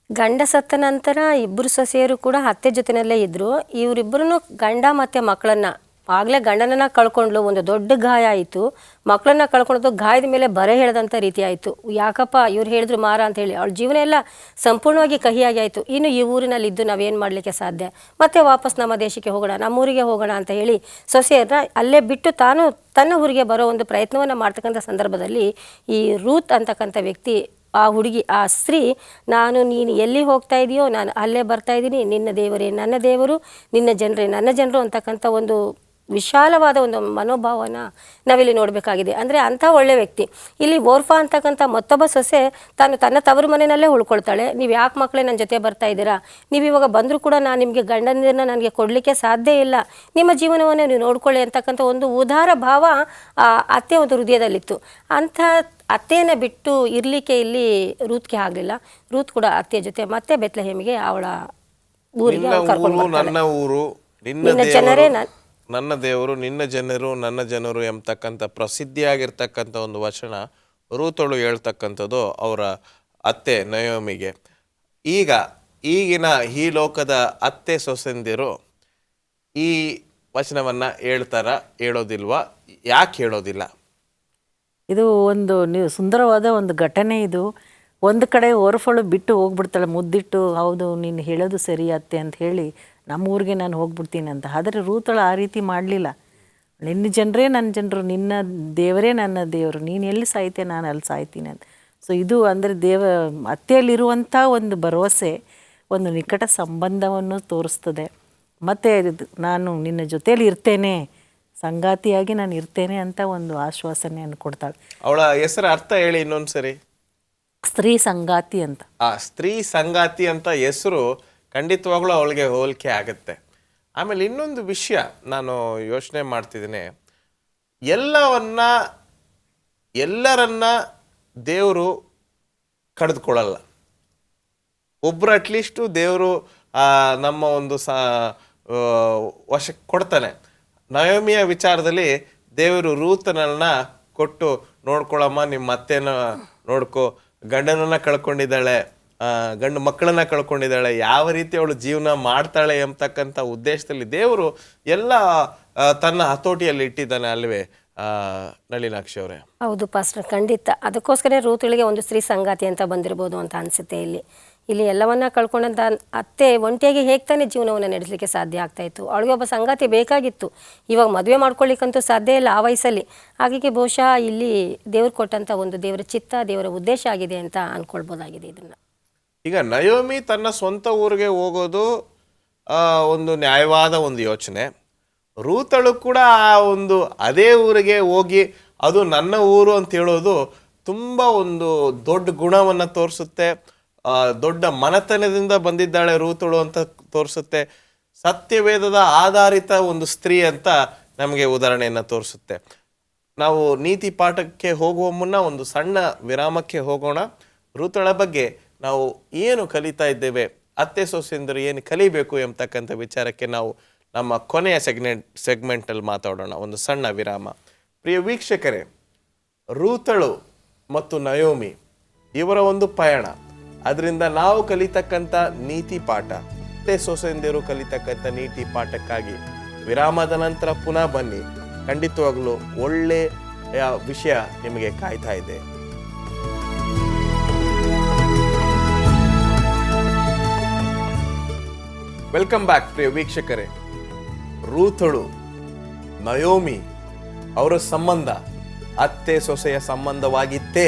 ಗಂಡ ಸತ್ತ ನಂತರ ಇಬ್ಬರು ಸೊಸೆಯರು ಕೂಡ ಅತ್ತೆ ಜೊತೆನಲ್ಲೇ ಇದ್ದರು. ಇವರಿಬ್ಬರೂ ಗಂಡ ಮತ್ತು ಮಕ್ಕಳನ್ನು, ಆಗಲೇ ಗಂಡನನ್ನು ಕಳ್ಕೊಂಡ್ಲು, ಒಂದು ದೊಡ್ಡ ಗಾಯ ಆಯಿತು, ಮಕ್ಕಳನ್ನ ಕಳ್ಕೊಳ್ಳೋದು, ಗಾಯದ ಮೇಲೆ ಬರೆ ಹೇಳದಂಥ ರೀತಿ ಆಯಿತು. ಯಾಕಪ್ಪ ಇವ್ರು ಹೇಳಿದ್ರು ಮಾರ ಅಂತ ಹೇಳಿ ಅವಳ ಜೀವನ ಎಲ್ಲ ಸಂಪೂರ್ಣವಾಗಿ ಕಹಿಯಾಗಿ ಆಯಿತು. ಇನ್ನು ಈ ಊರಿನಲ್ಲಿ ಇದ್ದು ನಾವೇನು ಮಾಡಲಿಕ್ಕೆ ಸಾಧ್ಯ, ಮತ್ತೆ ವಾಪಸ್ ನಮ್ಮ ದೇಶಕ್ಕೆ ಹೋಗೋಣ, ನಮ್ಮೂರಿಗೆ ಹೋಗೋಣ ಅಂತ ಹೇಳಿ ಸೊಸೆಯರನ್ನ ಅಲ್ಲೇ ಬಿಟ್ಟು ತಾನು ತನ್ನ ಊರಿಗೆ ಬರೋ ಒಂದು ಪ್ರಯತ್ನವನ್ನು ಮಾಡ್ತಕ್ಕಂಥ ಸಂದರ್ಭದಲ್ಲಿ ಈ ರೂತ್ ಅಂತಕ್ಕಂಥ ವ್ಯಕ್ತಿ, ಆ ಹುಡುಗಿ, ಆ ಸ್ತ್ರೀ, ನೀನು ಎಲ್ಲಿ ಹೋಗ್ತಾ ಇದೆಯೋ ನಾನು ಅಲ್ಲೇ ಬರ್ತಾ ಇದ್ದೀನಿ, ನಿನ್ನ ದೇವರೇ ನನ್ನ ದೇವರು, ನಿನ್ನ ಜನರೇ ನನ್ನ ಜನರು ಅಂತಕ್ಕಂಥ ಒಂದು ವಿಶಾಲವಾದ ಒಂದು ಮನೋಭಾವನ ನಾವಿಲ್ಲಿ ನೋಡಬೇಕಾಗಿದೆ. ಅಂದರೆ ಅಂಥ ಒಳ್ಳೆ ವ್ಯಕ್ತಿ. ಇಲ್ಲಿ ಓರ್ಫಾ ಅಂತಕ್ಕಂಥ ಮತ್ತೊಬ್ಬ ಸೊಸೆ ತನ್ನ ತವರು ಮನೆಯಲ್ಲೇ ಉಳ್ಕೊಳ್ತಾಳೆ. ನೀವು ಯಾಕೆ ಮಕ್ಕಳೇ ನನ್ನ ಜೊತೆ ಬರ್ತಾ ಇದ್ದೀರಾ, ನೀವು ಇವಾಗ ಬಂದರೂ ಕೂಡ ನಾನು ನಿಮಗೆ ಗಂಡನನ್ನ ನನಗೆ ಕೊಡಲಿಕ್ಕೆ ಸಾಧ್ಯ ಇಲ್ಲ, ನಿಮ್ಮ ಜೀವನವನ್ನು ನೀವು ನೋಡ್ಕೊಳ್ಳಿ ಅಂತಕ್ಕಂಥ ಒಂದು ಉದಾರ ಭಾವ ಅತ್ತೆ ಒಂದು ಹೃದಯದಲ್ಲಿತ್ತು. ಅಂಥ ಅತ್ತೆಯನ್ನು ಬಿಟ್ಟು ಇರಲಿಕ್ಕೆ ಇಲ್ಲಿ ರೂತ್ಗೆ ಆಗಲಿಲ್ಲ. ರೂತ್ ಕೂಡ ಅತ್ತೆಯ ಜೊತೆ ಮತ್ತೆ ಬೆತ್ಲೆಹೇಮಿಗೆ ಅವಳ ಊರಿಗೆ ಕರ್ಕೊಂಡು ಬರ್ತಾಳೆ. ನನ್ನ ಊರು, ನಿನ್ನ ಜನರೇ ನನ್ನ ದೇವರು, ನಿನ್ನ ಜನರು ನನ್ನ ಜನರು ಎಂಬತಕ್ಕಂಥ ಪ್ರಸಿದ್ಧಿಯಾಗಿರ್ತಕ್ಕಂಥ ಒಂದು ವಚನ ರೂತಳು ಹೇಳ್ತಕ್ಕಂಥದ್ದು ಅವರ ಅತ್ತೆ ನಯೋಮಿಗೆ. ಈಗಿನ ಈ ಲೋಕದ ಅತ್ತೆ ಸೊಸೆಂದಿರು ಈ ವಚನವನ್ನು ಹೇಳೋದಿಲ್ವಾ? ಯಾಕೆ ಹೇಳೋದಿಲ್ಲ? ಇದು ಒಂದು ಸುಂದರವಾದ ಒಂದು ಘಟನೆ. ಇದು ಒಂದು ಕಡೆ ಓರ್ಫಳು ಬಿಟ್ಟು ಹೋಗ್ಬಿಡ್ತಾಳೆ, ಮುದ್ದಿಟ್ಟು, ಹೌದು ನೀನು ಹೇಳೋದು ಸರಿ ಅತ್ತೆ ಅಂತ ಹೇಳಿ ನಮ್ಮ ಊರಿಗೆ ನಾನು ಹೋಗ್ಬಿಡ್ತೀನಿ ಅಂತ. ಆದರೆ ರೂತಳು ಆ ರೀತಿ ಮಾಡಲಿಲ್ಲ. ನಿನ್ನ ಜನರೇ ನನ್ನ ಜನರು, ನಿನ್ನ ದೇವರೇ ನನ್ನ ದೇವರು, ನೀನು ಎಲ್ಲಿ ಸಾಯ್ತೀಯ ನಾನು ಅಲ್ಲಿ ಸಾಯ್ತೀನಿ ಅಂತ. ಸೊ ಇದು ಅಂದರೆ ಅತ್ತೆಯಲ್ಲಿರುವಂಥ ಒಂದು ಭರವಸೆ, ಒಂದು ನಿಕಟ ಸಂಬಂಧವನ್ನು ತೋರಿಸ್ತದೆ. ಮತ್ತು ನಾನು ನಿನ್ನ ಜೊತೆಯಲ್ಲಿ ಇರ್ತೇನೆ, ಸಂಗಾತಿಯಾಗಿ ನಾನು ಇರ್ತೇನೆ ಅಂತ ಒಂದು ಆಶ್ವಾಸನೆಯನ್ನು ಕೊಡ್ತಾಳೆ. ಅವಳ ಹೆಸರು ಅರ್ಥ ಹೇಳಿ ಇನ್ನೊಂದು ಸರಿ. ಸ್ತ್ರೀ ಸಂಗಾತಿ ಅಂತ. ಸ್ತ್ರೀ ಸಂಗಾತಿ ಅಂತ ಹೆಸರು ಖಂಡಿತವಾಗ್ಲೂ ಅವಳಿಗೆ ಹೋಲಿಕೆ ಆಗುತ್ತೆ. ಆಮೇಲೆ ಇನ್ನೊಂದು ವಿಷಯ ನಾನು ಯೋಚನೆ ಮಾಡ್ತಿದ್ದೀನಿ, ಎಲ್ಲರನ್ನ ದೇವರು ಕಳೆದುಕೊಳ್ಳಲ್ಲ. ಒಬ್ಬರು ಅಟ್ಲೀಸ್ಟು ದೇವರು ನಮ್ಮ ಒಂದು ವಶಕ್ಕೆ ಕೊಡ್ತಾನೆ. ನಯೋಮಿಯ ವಿಚಾರದಲ್ಲಿ ದೇವರು ರೂತನನ್ನ ಕೊಟ್ಟು, ನೋಡ್ಕೊಳಮ್ಮ, ನಿಮ್ಮ ಅತ್ತೆನ ನೋಡ್ಕೊ, ಗಂಡನನ್ನ ಕಳ್ಕೊಂಡಿದ್ದಾಳೆ, ಗಂಡು ಮಕ್ಕಳನ್ನ ಕಳ್ಕೊಂಡಿದ್ದಾಳೆ, ಯಾವ ರೀತಿ ಅವಳು ಜೀವನ ಮಾಡ್ತಾಳೆ ಎಂಬತಕ್ಕಂಥ ಉದ್ದೇಶದಲ್ಲಿ ದೇವರು ಎಲ್ಲ ತನ್ನ ಹತೋಟಿಯಲ್ಲಿ ಇಟ್ಟಿದ್ದಾನೆ ಅಲ್ವೇ ನಳಿನಾಕ್ಷಿ ಅವರೇ? ಹೌದು ಪಾಸ್ಟರ್, ಖಂಡಿತ. ಅದಕ್ಕೋಸ್ಕರ ರೂತಳಿಗೆ ಒಂದು ಸ್ತ್ರೀ ಸಂಗಾತಿ ಅಂತ ಬಂದಿರ್ಬೋದು ಅಂತ ಅನಿಸುತ್ತೆ. ಇಲ್ಲಿ ಎಲ್ಲವನ್ನ ಕಳ್ಕೊಂಡಂತ ಅತ್ತೆ ಒಂಟಿಯಾಗಿ ಹೇಗೆ ತಾನೇ ಜೀವನವನ್ನು ನಡೆಸಲಿಕ್ಕೆ ಸಾಧ್ಯ ಆಗ್ತಾಯಿತ್ತು? ಅವಳಿಗೆ ಒಬ್ಬ ಸಂಗಾತಿ ಬೇಕಾಗಿತ್ತು. ಇವಾಗ ಮದುವೆ ಮಾಡ್ಕೊಳ್ಳಿಕ್ಕಂತೂ ಸಾಧ್ಯ ಇಲ್ಲ ಆ ವಯಸ್ಸಲ್ಲಿ. ಹಾಗಾಗಿ ಬಹುಶಃ ಇಲ್ಲಿ ದೇವ್ರು ಕೊಟ್ಟಂಥ ಒಂದು ದೇವರ ಚಿತ್ತ, ದೇವರ ಉದ್ದೇಶ ಆಗಿದೆ ಅಂತ ಅಂದ್ಕೊಳ್ಬೋದಾಗಿದೆ ಇದನ್ನು. ಈಗ ನಯೋಮಿ ತನ್ನ ಸ್ವಂತ ಊರಿಗೆ ಹೋಗೋದು ಒಂದು ನ್ಯಾಯವಾದ ಒಂದು ಯೋಚನೆ. ರೂತಳು ಕೂಡ ಅದೇ ಊರಿಗೆ ಹೋಗಿ ಅದು ನನ್ನ ಊರು ಅಂತ ಹೇಳೋದು ತುಂಬ ಒಂದು ದೊಡ್ಡ ಗುಣವನ್ನು ತೋರಿಸುತ್ತೆ. ದೊಡ್ಡ ಮನತನದಿಂದ ಬಂದಿದ್ದಾಳೆ ರೂತಳು ಅಂತ ತೋರಿಸುತ್ತೆ. ಸತ್ಯವೇದದ ಆಧಾರಿತ ಒಂದು ಸ್ತ್ರೀ ಅಂತ ನಮಗೆ ಉದಾಹರಣೆಯನ್ನು ತೋರಿಸುತ್ತೆ. ನಾವು ನೀತಿ ಪಾಠಕ್ಕೆ ಹೋಗುವ ಮುನ್ನ ಒಂದು ಸಣ್ಣ ವಿರಾಮಕ್ಕೆ ಹೋಗೋಣ. ರೂತಳ ಬಗ್ಗೆ ನಾವು ಏನು ಕಲಿತಾ ಇದ್ದೇವೆ, ಅತ್ತೆ ಸೊಸೆಂದರು ಏನು ಕಲಿಬೇಕು ಎಂಬತಕ್ಕಂಥ ವಿಚಾರಕ್ಕೆ ನಾವು ನಮ್ಮ ಕೊನೆಯ ಸೆಗ್ಮೆಂಟಲ್ಲಿ ಮಾತಾಡೋಣ. ಒಂದು ಸಣ್ಣ ವಿರಾಮ. ಪ್ರಿಯ ವೀಕ್ಷಕರೇ, ರೂತಳು ಮತ್ತು ನಯೋಮಿ ಇವರ ಒಂದು ಪಯಣ, ಅದರಿಂದ ನಾವು ಕಲಿತಕ್ಕಂಥ ನೀತಿ ಪಾಠ, ಅತ್ತೆ ಸೊಸೆಂದಿರು ಕಲಿತಕ್ಕಂಥ ನೀತಿ ಪಾಠಕ್ಕಾಗಿ ವಿರಾಮದ ನಂತರ ಪುನಃ ಬನ್ನಿ. ಖಂಡಿತವಾಗ್ಲೂ ಒಳ್ಳೆಯ ವಿಷಯ ನಿಮಗೆ ಕಾಯ್ತಾ ಇದೆ. ವೆಲ್ಕಮ್ ಬ್ಯಾಕ್ ಪ್ರಿಯ ವೀಕ್ಷಕರೇ. ರೂತಳು ನಯೋಮಿ ಅವರ ಸಂಬಂಧ ಅತ್ತೆ ಸೊಸೆಯ ಸಂಬಂಧವಾಗಿತ್ತೇ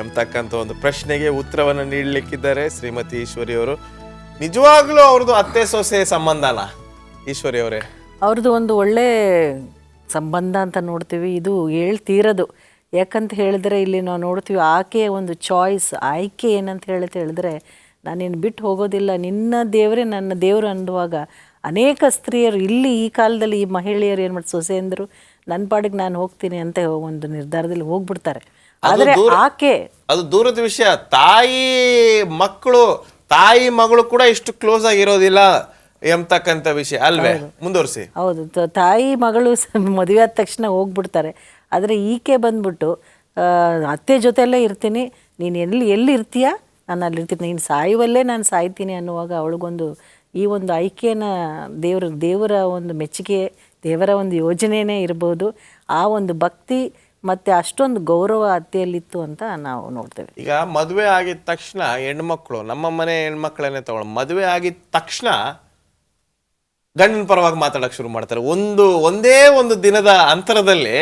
ಎಂಬತಕ್ಕಂಥ ಒಂದು ಪ್ರಶ್ನೆಗೆ ಉತ್ತರವನ್ನು ನೀಡಲಿಕ್ಕಿದ್ದಾರೆ ಶ್ರೀಮತಿ ಈಶ್ವರಿ ಅವರು. ನಿಜವಾಗ್ಲೂ ಅವ್ರದ್ದು ಅತ್ತೆ ಸೊಸೆ ಸಂಬಂಧನಾ ಈಶ್ವರಿ ಅವರೇ? ಅವ್ರದ್ದು ಒಂದು ಒಳ್ಳೆ ಸಂಬಂಧ ಅಂತ ನೋಡ್ತೀವಿ. ಇದು ಹೇಳ್ತೀರದು ಯಾಕಂತ ಹೇಳಿದ್ರೆ ಇಲ್ಲಿ ನಾವು ನೋಡ್ತೀವಿ ಆಕೆಯ ಒಂದು ಚಾಯ್ಸ್, ಆಯ್ಕೆ ಏನಂತ ಹೇಳಿದ್ರೆ ನಾನೇನು ಬಿಟ್ಟು ಹೋಗೋದಿಲ್ಲ, ನಿನ್ನ ದೇವರೇ ನನ್ನ ದೇವರು ಅನ್ನುವಾಗ ಅನೇಕ ಸ್ತ್ರೀಯರು ಇಲ್ಲಿ ಈ ಕಾಲದಲ್ಲಿ ಈ ಮಹಿಳೆಯರು ಏನು ಮಾಡಿ ಸೊಸೆ ಅಂದರು ನನ್ನ ಪಾಡಿಗೆ ನಾನು ಹೋಗ್ತೀನಿ ಅಂತ ಒಂದು ನಿರ್ಧಾರದಲ್ಲಿ ಹೋಗ್ಬಿಡ್ತಾರೆ. ಆದರೆ ಆಕೆ ಅದು ದೂರದ ವಿಷಯ. ತಾಯಿ ಮಗಳು ಕೂಡ ಇಷ್ಟು ಕ್ಲೋಸ್ ಆಗಿರೋದಿಲ್ಲ ಎಂಬತಕ್ಕಂಥ ವಿಷಯ ಅಲ್ವೇ? ಮುಂದುವರಿಸಿ. ಹೌದು, ತಾಯಿ ಮಗಳು ಮದುವೆ ಆದ ತಕ್ಷಣ ಹೋಗ್ಬಿಡ್ತಾರೆ. ಆದರೆ ಈಕೆ ಬಂದ್ಬಿಟ್ಟು ಅತ್ತೆ ಜೊತೆಯಲ್ಲೇ ಇರ್ತೀನಿ, ನೀನು ಎಲ್ಲಿ ಇರ್ತೀಯ ನಾನು ಅಲ್ಲಿರ್ತೀನಿ, ನೀನು ಸಾಯುವಲ್ಲೇ ನಾನು ಸಾಯ್ತೀನಿ ಅನ್ನುವಾಗ ಅವಳಿಗೊಂದು ಈ ಒಂದು ಆಯ್ಕೆಯನ್ನು ದೇವರ ಒಂದು ಮೆಚ್ಚುಗೆ, ದೇವರ ಒಂದು ಯೋಜನೆಯೇ ಇರ್ಬೋದು. ಆ ಒಂದು ಭಕ್ತಿ ಮತ್ತು ಅಷ್ಟೊಂದು ಗೌರವ ಅತ್ತೆಯಲ್ಲಿತ್ತು ಅಂತ ನಾವು ನೋಡ್ತೇವೆ. ಈಗ ಮದುವೆ ಆಗಿದ ತಕ್ಷಣ ಹೆಣ್ಮಕ್ಳು, ನಮ್ಮ ಮನೆ ಹೆಣ್ಮಕ್ಳನ್ನೇ ತಗೊಳ್ಳೋ, ಮದುವೆ ಆಗಿದ ತಕ್ಷಣ ಗಂಡನ ಪರವಾಗಿ ಮಾತಾಡೋಕೆ ಶುರು ಮಾಡ್ತಾರೆ. ಒಂದೇ ಒಂದು ದಿನದ ಅಂತರದಲ್ಲಿ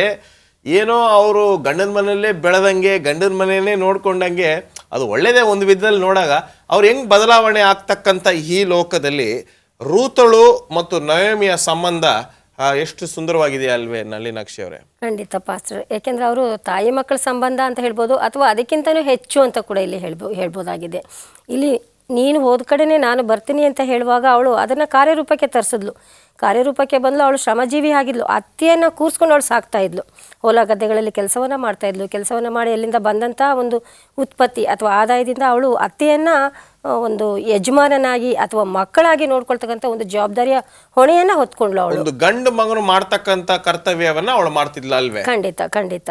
ಏನೋ ಅವರು ಗಂಡನ ಮನೆಯಲ್ಲೇ ಬೆಳೆದಂಗೆ, ಗಂಡನ ಮನೆಯೇ ನೋಡ್ಕೊಂಡಂಗೆ, ಅದು ಒಳ್ಳೇದೇ ಒಂದು ವಿಧದಲ್ಲಿ ನೋಡಾಗ ಅವ್ರು ಹೆಂಗ್ ಬದಲಾವಣೆ ಆಗ್ತಕ್ಕಂಥ ಈ ಲೋಕದಲ್ಲಿ ರೂತಳು ಮತ್ತು ನಯೋಮಿಯ ಸಂಬಂಧ ಎಷ್ಟು ಸುಂದರವಾಗಿದೆಯಾ ಅಲ್ವೇ ನಳಿನಾಕ್ಷಿ ಅವರೇ? ಖಂಡಿತ ಪಾಸ್ಟರ್. ಯಾಕೆಂದ್ರೆ ಅವರು ತಾಯಿ ಮಕ್ಕಳ ಸಂಬಂಧ ಅಂತ ಹೇಳ್ಬೋದು, ಅಥವಾ ಅದಕ್ಕಿಂತನೂ ಹೆಚ್ಚು ಅಂತ ಕೂಡ ಇಲ್ಲಿ ಹೇಳ್ಬೋದಾಗಿದೆ. ಇಲ್ಲಿ ನೀನು ಹೋದ ಕಡೆನೇ ನಾನು ಬರ್ತೀನಿ ಅಂತ ಹೇಳುವಾಗ ಅವಳು ಅದನ್ನು ಕಾರ್ಯರೂಪಕ್ಕೆ ತರಿಸಿದ್ಲು. ಕಾರ್ಯರೂಪಕ್ಕೆ ಬಂದಳು. ಅವಳು ಶ್ರಮಜೀವಿ ಆಗಿದ್ಲು. ಅತ್ತೆಯನ್ನು ಕೂರಿಸ್ಕೊಂಡು ಅವಳು ಸಾಕ್ತಾ ಇದ್ಲು. ಹೊಲ ಗದ್ದೆಗಳಲ್ಲಿ ಕೆಲಸವನ್ನು ಮಾಡ್ತಾಯಿದ್ಲು. ಕೆಲಸವನ್ನು ಮಾಡಿ ಎಲ್ಲಿಂದ ಬಂದಂಥ ಒಂದು ಉತ್ಪತ್ತಿ ಅಥವಾ ಆದಾಯದಿಂದ ಅವಳು ಅತ್ತೆಯನ್ನು ಒಂದು ಯಜಮಾನನಾಗಿ ಅಥವಾ ಮಕ್ಕಳಾಗಿ ನೋಡ್ಕೊಳ್ತಕ್ಕಂಥ ಒಂದು ಜವಾಬ್ದಾರಿಯ ಹೊಣೆಯನ್ನು ಹೊತ್ಕೊಂಡ್ಳು ಅವಳು. ಒಂದು ಗಂಡು ಮಗನು ಮಾಡ್ತಕ್ಕಂಥ ಕರ್ತವ್ಯವನ್ನ ಅವಳು ಮಾಡ್ತಿದ್ಲ ಅಲ್ವೇ? ಖಂಡಿತ ಖಂಡಿತ.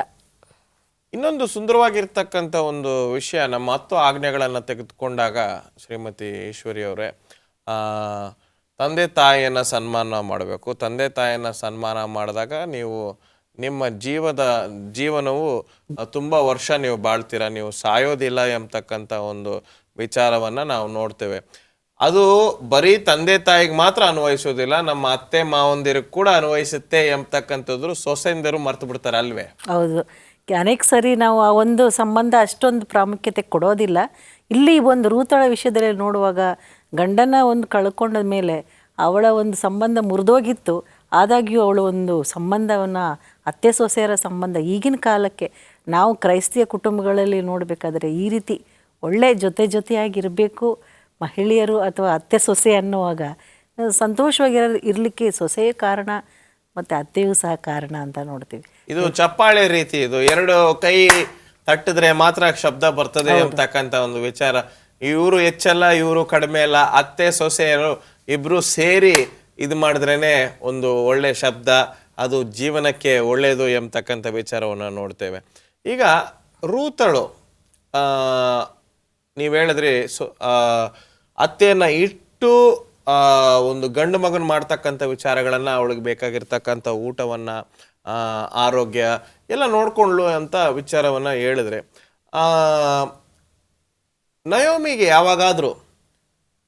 ಇನ್ನೊಂದು ಸುಂದರವಾಗಿರ್ತಕ್ಕಂಥ ಒಂದು ವಿಷಯ, ನಮ್ಮ 10 ಆಜ್ಞೆಗಳನ್ನು ತೆಗೆದುಕೊಂಡಾಗ ಶ್ರೀಮತಿ ಈಶ್ವರಿ ಅವರೇ, ತಂದೆ ತಾಯಿಯನ್ನು ಸನ್ಮಾನ ಮಾಡಬೇಕು. ತಂದೆ ತಾಯಿಯನ್ನು ಸನ್ಮಾನ ಮಾಡಿದಾಗ ನಿಮ್ಮ ಜೀವನವು ತುಂಬ ವರ್ಷ ನೀವು ಬಾಳ್ತೀರ, ನೀವು ಸಾಯೋದಿಲ್ಲ ಎಂಬತಕ್ಕಂಥ ಒಂದು ವಿಚಾರವನ್ನು ನಾವು ನೋಡ್ತೇವೆ. ಅದು ಬರೀ ತಂದೆ ತಾಯಿಗೆ ಮಾತ್ರ ಅನ್ವಯಿಸೋದಿಲ್ಲ, ನಮ್ಮ ಅತ್ತೆ ಮಾವಂದಿರಿಗೆ ಕೂಡ ಅನ್ವಯಿಸುತ್ತೆ ಎಂಬತಕ್ಕಂಥದ್ದು ಸೊಸೆಂದರು ಮರ್ತು ಬಿಡ್ತಾರೆ ಅಲ್ವೇ? ಹೌದು, ಅನೇಕ ಸರಿ ನಾವು ಆ ಒಂದು ಸಂಬಂಧ ಅಷ್ಟೊಂದು ಪ್ರಾಮುಖ್ಯತೆ ಕೊಡೋದಿಲ್ಲ. ಇಲ್ಲಿ ಒಂದು ರೂತಳ ವಿಷಯದಲ್ಲಿ ನೋಡುವಾಗ ಗಂಡನ ಒಂದು ಕಳ್ಕೊಂಡ ಮೇಲೆ ಅವಳ ಒಂದು ಸಂಬಂಧ ಮುರಿದೋಗಿತ್ತು. ಆದಾಗ್ಯೂ ಅವಳು ಒಂದು ಸಂಬಂಧವನ್ನು, ಅತ್ತೆ ಸೊಸೆಯರ ಸಂಬಂಧ ಈಗಿನ ಕಾಲಕ್ಕೆ ನಾವು ಕ್ರೈಸ್ತಿಯ ಕುಟುಂಬಗಳಲ್ಲಿ ನೋಡಬೇಕಾದ್ರೆ ಈ ರೀತಿ ಒಳ್ಳೆ ಜೊತೆಯಾಗಿರಬೇಕು ಮಹಿಳೆಯರು ಅಥವಾ ಅತ್ತೆ ಸೊಸೆ ಅನ್ನುವಾಗ ಇರಲಿಕ್ಕೆ ಸೊಸೆಯೇ ಕಾರಣ ಮತ್ತು ಅತ್ತೆಯೂ ಸಹ ಕಾರಣ ಅಂತ ನೋಡ್ತೀವಿ. ಇದು ಚಪ್ಪಾಳೆ ರೀತಿ, ಇದು 2 ಕೈ ತಟ್ಟಿದ್ರೆ ಮಾತ್ರ ಶಬ್ದ ಬರ್ತದೆ ಅಂತಕ್ಕಂಥ ಒಂದು ವಿಚಾರ. ಇವರು ಹೆಚ್ಚಲ್ಲ, ಇವರು ಕಡಿಮೆ ಅಲ್ಲ, ಅತ್ತೆ ಸೊಸೆಯರು ಇಬ್ರು ಸೇರಿ ಇದು ಮಾಡಿದ್ರೇನೆ ಒಂದು ಒಳ್ಳೆ ಶಬ್ದ, ಅದು ಜೀವನಕ್ಕೆ ಒಳ್ಳೆಯದು ಎಂಬತಕ್ಕಂಥ ವಿಚಾರವನ್ನು ನೋಡ್ತೇವೆ. ಈಗ ರೂತಳು ನೀವು ಹೇಳಿದ್ರಿ ಅತ್ತೆಯನ್ನ ಇಟ್ಟು ಒಂದು ಗಂಡು ಮಗನ್ ಮಾಡ್ತಕ್ಕಂಥ ವಿಚಾರಗಳನ್ನ ಅವಳಿಗೆ ಬೇಕಾಗಿರ್ತಕ್ಕಂಥ ಊಟವನ್ನ ಆರೋಗ್ಯ ಎಲ್ಲ ನೋಡ್ಕೊಂಡ್ಲು ಅಂತ ವಿಚಾರವನ್ನ ಹೇಳಿದ್ರೆ ನಯೋಮಿಗೆ ಯಾವಾಗಾದ್ರೂ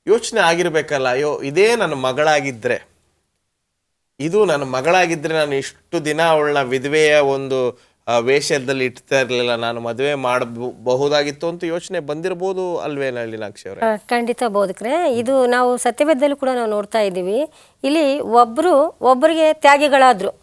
ಯೋಚನೆ ಆಗಿರ್ಬೇಕಲ್ಲ, ಅಯ್ಯೋ ಇದೇ ನನ್ನ ಮಗಳಾಗಿದ್ರೆ, ಇದು ನನ್ನ ಮಗಳಾಗಿದ್ರೆ ನಾನು ಇಷ್ಟು ದಿನ ಅವಳನ್ನ ವಿಧವೆಯ ಒಂದು ವೇಷದಲ್ಲಿ ಇಡ್ತಾ ಇರಲಿಲ್ಲ, ನಾನು ಮದುವೆ ಮಾಡಬಹುದಾಗಿತ್ತು ಅಂತ ಯೋಚನೆ ಬಂದಿರಬಹುದು ಅಲ್ವೇ ನಳಿನಾಕ್ಷಿ ಅವರೇ? ಖಂಡಿತ ಬೋಧಕ್ರೆ, ಇದು ನಾವು ಸತ್ಯವೇದದಲ್ಲಿ ಕೂಡ ನಾವು ನೋಡ್ತಾ ಇದ್ದೀವಿ. ಇಲ್ಲಿ ಒಬ್ಬರಿಗೆ ತ್ಯಾಗಿಗಳಾದ್ರು,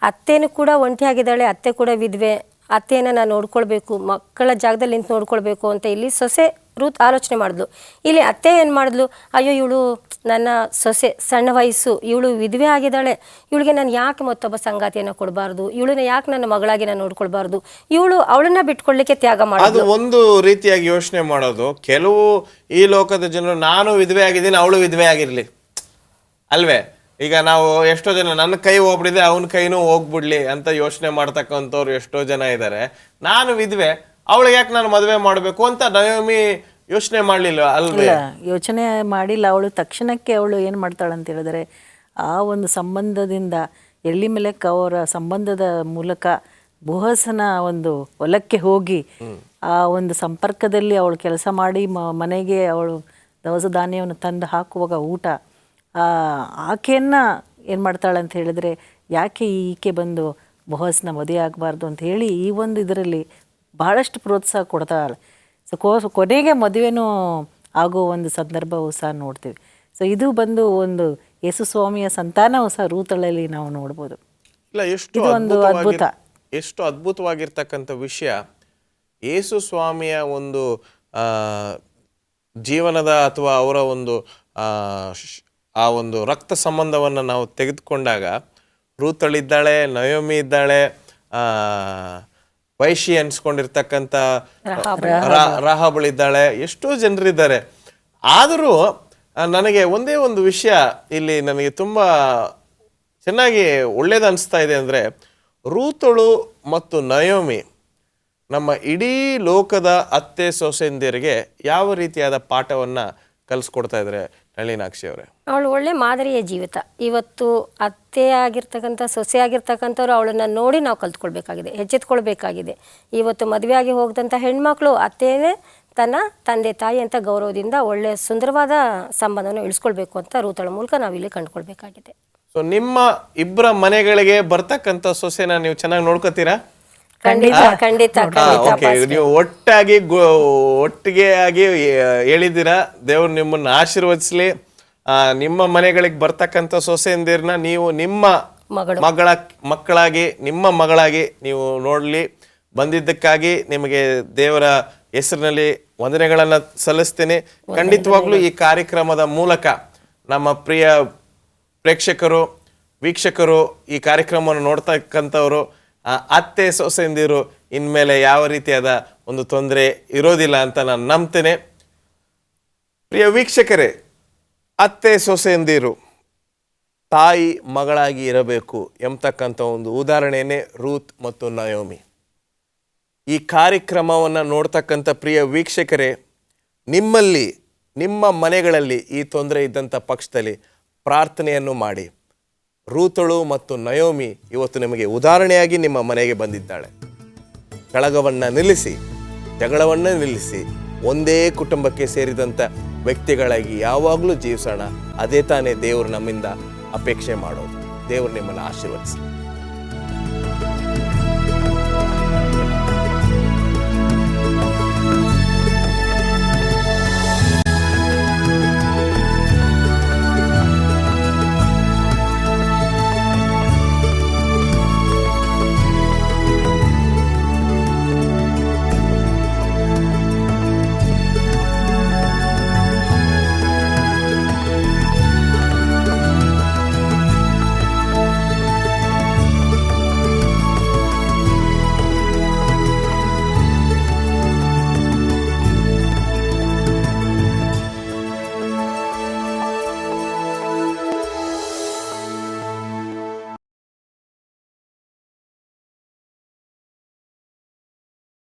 ಅತ್ತೇನು ಕೂಡ ಒಂಟಿಯಾಗಿದ್ದಾಳೆ, ಅತ್ತೆ ಕೂಡ ವಿಧವೆ, ಅತ್ತೆಯನ್ನು ನಾನು ನೋಡ್ಕೊಳ್ಬೇಕು, ಮಕ್ಕಳ ಜಾಗದಲ್ಲಿ ನಿಂತು ನೋಡ್ಕೊಳ್ಬೇಕು ಅಂತ ಇಲ್ಲಿ ಸೊಸೆ ರೂತ್ ಆಲೋಚನೆ ಮಾಡಿದ್ಲು. ಇಲ್ಲಿ ಅತ್ತೆ ಏನು ಮಾಡಿದ್ಲು, ಅಯ್ಯೋ ಇವಳು ನನ್ನ ಸೊಸೆ ಸಣ್ಣ ವಯಸ್ಸು, ಇವಳು ವಿಧವೆ ಆಗಿದ್ದಾಳೆ, ಇವಳಿಗೆ ನಾನು ಯಾಕೆ ಮತ್ತೊಬ್ಬ ಸಂಗಾತಿಯನ್ನು ಕೊಡಬಾರ್ದು, ಇವಳನ್ನ ಯಾಕೆ ನನ್ನ ಮಗಳಾಗಿ ನಾನು ನೋಡ್ಕೊಳ್ಬಾರ್ದು, ಅವಳನ್ನ ಬಿಟ್ಕೊಡ್ಲಿಕ್ಕೆ ತ್ಯಾಗ ಮಾಡೋದು. ಅದು ಒಂದು ರೀತಿಯಾಗಿ ಯೋಚನೆ ಮಾಡೋದು. ಕೆಲವು ಈ ಲೋಕದ ಜನರು ನಾನು ವಿಧವೆ ಆಗಿದ್ದೀನಿ, ಅವಳು ವಿಧವೆ ಆಗಿರ್ಲಿ ಅಲ್ವೇ? ಈಗ ನಾವು ಎಷ್ಟೋ ಜನ ನನ್ನ ಕೈ ಹೋಗ್ಬಿಡಿದೆ ಅವನ ಕೈನೂ ಹೋಗ್ಬಿಡ್ಲಿ ಅಂತ ಯೋಚನೆ ಮಾಡ್ತಕ್ಕಂಥವ್ರು ಎಷ್ಟೋ ಜನ ಇದ್ದಾರೆ. ನಾನು ವಿಧವೆ, ಅವಳಿಗೆ ಯಾಕೆ ನಾನು ಮದುವೆ ಮಾಡಬೇಕು ಅಂತ ನಯೋಮಿ ಯೋಚನೆ ಮಾಡಲಿಲ್ಲ ಅಲ್ವೇ? ಯೋಚನೆ ಮಾಡಿಲ್ಲ. ಅವಳು ತಕ್ಷಣಕ್ಕೆ ಅವಳು ಏನು ಮಾಡ್ತಾಳೆ ಅಂತ ಹೇಳಿದ್ರೆ, ಆ ಒಂದು ಸಂಬಂಧದಿಂದ ಎಳ್ಳಿಮೆಲೆಕ್ ಅವರ ಸಂಬಂಧದ ಮೂಲಕ ಬೋಹಸನ ಒಂದು ಹೊಲಕ್ಕೆ ಹೋಗಿ ಆ ಒಂದು ಸಂಪರ್ಕದಲ್ಲಿ ಅವಳು ಕೆಲಸ ಮಾಡಿ ಮನೆಗೆ ಅವಳು ದವಸ ಧಾನ್ಯವನ್ನು ತಂದು ಹಾಕುವಾಗ ಊಟ, ಆಕೆಯನ್ನು ಏನು ಮಾಡ್ತಾಳೆ ಅಂತ ಹೇಳಿದ್ರೆ, ಯಾಕೆ ಈಕೆ ಬಂದು ಬೋಹಸ್ನ ಮದುವೆ ಆಗಬಾರ್ದು ಅಂತ ಹೇಳಿ ಈ ಒಂದು ಇದರಲ್ಲಿ ಬಹಳಷ್ಟು ಪ್ರೋತ್ಸಾಹ ಕೊಡ್ತಾಳೆ. ಸೊ ಕೊನೆಗೆ ಮದುವೆನೂ ಆಗೋ ಒಂದು ಸಂದರ್ಭವೂ ಸಹ ನೋಡ್ತೀವಿ. ಸೊ ಇದು ಬಂದು ಒಂದು ಯೇಸು ಸ್ವಾಮಿಯ ಸಂತಾನವೂ ಸಹ ರೂತಳಲ್ಲಿ ನಾವು ನೋಡ್ಬೋದು. ಇಲ್ಲ, ಎಷ್ಟು ಅದ್ಭುತವಾಗಿರ್ತಕ್ಕಂಥ ವಿಷಯ. ಯೇಸು ಸ್ವಾಮಿಯ ಒಂದು ಜೀವನದ ಅಥವಾ ಅವರ ಒಂದು ಆ ಒಂದು ರಕ್ತ ಸಂಬಂಧವನ್ನು ನಾವು ತೆಗೆದುಕೊಂಡಾಗ ರೂತಳಿದ್ದಾಳೆ, ನಯೋಮಿ ಇದ್ದಾಳೆ, ವೈಶಿ ಅನ್ಸ್ಕೊಂಡಿರ್ತಕ್ಕಂಥ ರಾಹಬಳಿದ್ದಾಳೆ, ಎಷ್ಟೋ ಜನರಿದ್ದಾರೆ. ಆದರೂ ನನಗೆ ಒಂದೇ ಒಂದು ವಿಷಯ ಇಲ್ಲಿ ನನಗೆ ತುಂಬ ಚೆನ್ನಾಗಿ ಒಳ್ಳೇದು ಅನಿಸ್ತಾ ಇದೆ ಅಂದರೆ, ರೂತಳು ಮತ್ತು ನಯೋಮಿ ನಮ್ಮ ಇಡೀ ಲೋಕದ ಅತ್ತೆ ಸೊಸೆಂದಿರಿಗೆ ಯಾವ ರೀತಿಯಾದ ಪಾಠವನ್ನು ಕಲಿಸ್ಕೊಡ್ತಾ ಇದ್ದಾರೆ ನಳಿನಾಕ್ಷಿ ಅವರೇ? ಅವಳು ಒಳ್ಳೆ ಮಾದರಿಯ ಜೀವಿತ. ಇವತ್ತು ಅತ್ತೆ ಆಗಿರ್ತಕ್ಕಂಥ ಸೊಸೆ ಆಗಿರ್ತಕ್ಕಂಥವ್ರು ಅವಳನ್ನು ನೋಡಿ ನಾವು ಕಲ್ತ್ಕೊಳ್ಬೇಕಾಗಿದೆ, ಎಚ್ಚೆತ್ಕೊಳ್ಬೇಕಾಗಿದೆ. ಇವತ್ತು ಮದುವೆಯಾಗಿ ಹೋಗದಂಥ ಹೆಣ್ಮಕ್ಳು ಅತ್ತೇನೆ ತನ್ನ ತಂದೆ ತಾಯಿ ಅಂತ ಗೌರವದಿಂದ ಒಳ್ಳೆಯ ಸುಂದರವಾದ ಸಂಬಂಧವನ್ನು ಇಳಿಸ್ಕೊಳ್ಬೇಕು ಅಂತ ರೂತಳ ಮೂಲಕ ನಾವಿಲ್ಲಿ ಕಂಡುಕೊಳ್ಬೇಕಾಗಿದೆ. ಸೊ ನಿಮ್ಮ ಇಬ್ಬರ ಮನೆಗಳಿಗೆ ಬರ್ತಕ್ಕಂಥ ಸೊಸೆನ ನೀವು ಚೆನ್ನಾಗಿ ನೋಡ್ಕೋತೀರಾ? ಖಂಡಿತ ಖಂಡಿತ. ನೀವು ಒಟ್ಟಿಗೆ ಆಗಿ ಹೇಳಿದ್ದೀರಾ. ದೇವ್ರು ನಿಮ್ಮನ್ನ ಆಶೀರ್ವದಿಸ್ಲಿ. ನಿಮ್ಮ ಮನೆಗಳಿಗೆ ಬರ್ತಕ್ಕಂಥ ಸೊಸೆಯಂದಿರನ್ನ ನೀವು ನಿಮ್ಮ ಮಕ್ಕಳಾಗಿ ನಿಮ್ಮ ಮಗಳಾಗಿ ನೀವು ನೋಡ್ಲಿ. ಬಂದಿದ್ದಕ್ಕಾಗಿ ನಿಮಗೆ ದೇವರ ಹೆಸರಿನಲ್ಲಿ ವಂದನೆಗಳನ್ನ ಸಲ್ಲಿಸ್ತೀನಿ. ಖಂಡಿತವಾಗ್ಲೂ ಈ ಕಾರ್ಯಕ್ರಮದ ಮೂಲಕ ನಮ್ಮ ಪ್ರಿಯ ಪ್ರೇಕ್ಷಕರು, ವೀಕ್ಷಕರು, ಈ ಕಾರ್ಯಕ್ರಮವನ್ನು ನೋಡ್ತಕ್ಕಂಥವ್ರು, ಅತ್ತೆ ಸೊಸೆಂದಿರು ಇನ್ಮೇಲೆ ಯಾವ ರೀತಿಯಾದ ಒಂದು ತೊಂದರೆ ಇರೋದಿಲ್ಲ ಅಂತ ನಾನು ನಂಬ್ತೇನೆ. ಪ್ರಿಯ ವೀಕ್ಷಕರೇ, ಅತ್ತೆ ಸೊಸೆಂದಿರು ತಾಯಿ ಮಗಳಾಗಿ ಇರಬೇಕು ಎಂಬತಕ್ಕಂಥ ಒಂದು ಉದಾಹರಣೆಯೇ ರೂತ್ ಮತ್ತು ನಯೋಮಿ. ಈ ಕಾರ್ಯಕ್ರಮವನ್ನು ನೋಡ್ತಕ್ಕಂಥ ಪ್ರಿಯ ವೀಕ್ಷಕರೇ, ನಿಮ್ಮಲ್ಲಿ ನಿಮ್ಮ ಮನೆಗಳಲ್ಲಿ ಈ ತೊಂದರೆ ಇದ್ದಂಥ ಪಕ್ಷದಲ್ಲಿ ಪ್ರಾರ್ಥನೆಯನ್ನು ಮಾಡಿ. ರೂತಳು ಮತ್ತು ನಯೋಮಿ ಇವತ್ತು ನಿಮಗೆ ಉದಾಹರಣೆಯಾಗಿ ನಿಮ್ಮ ಮನೆಗೆ ಬಂದಿದ್ದಾಳೆ. ಕಳಗವನ್ನು ನಿಲ್ಲಿಸಿ, ಜಗಳವನ್ನು ನಿಲ್ಲಿಸಿ, ಒಂದೇ ಕುಟುಂಬಕ್ಕೆ ಸೇರಿದಂಥ ವ್ಯಕ್ತಿಗಳಾಗಿ ಯಾವಾಗಲೂ ಜೀವಿಸೋಣ. ಅದೇ ತಾನೇ ದೇವರು ನಮ್ಮಿಂದ ಅಪೇಕ್ಷೆ ಮಾಡೋದು. ದೇವರು ನಿಮ್ಮನ್ನು ಆಶೀರ್ವದಿಸಿ.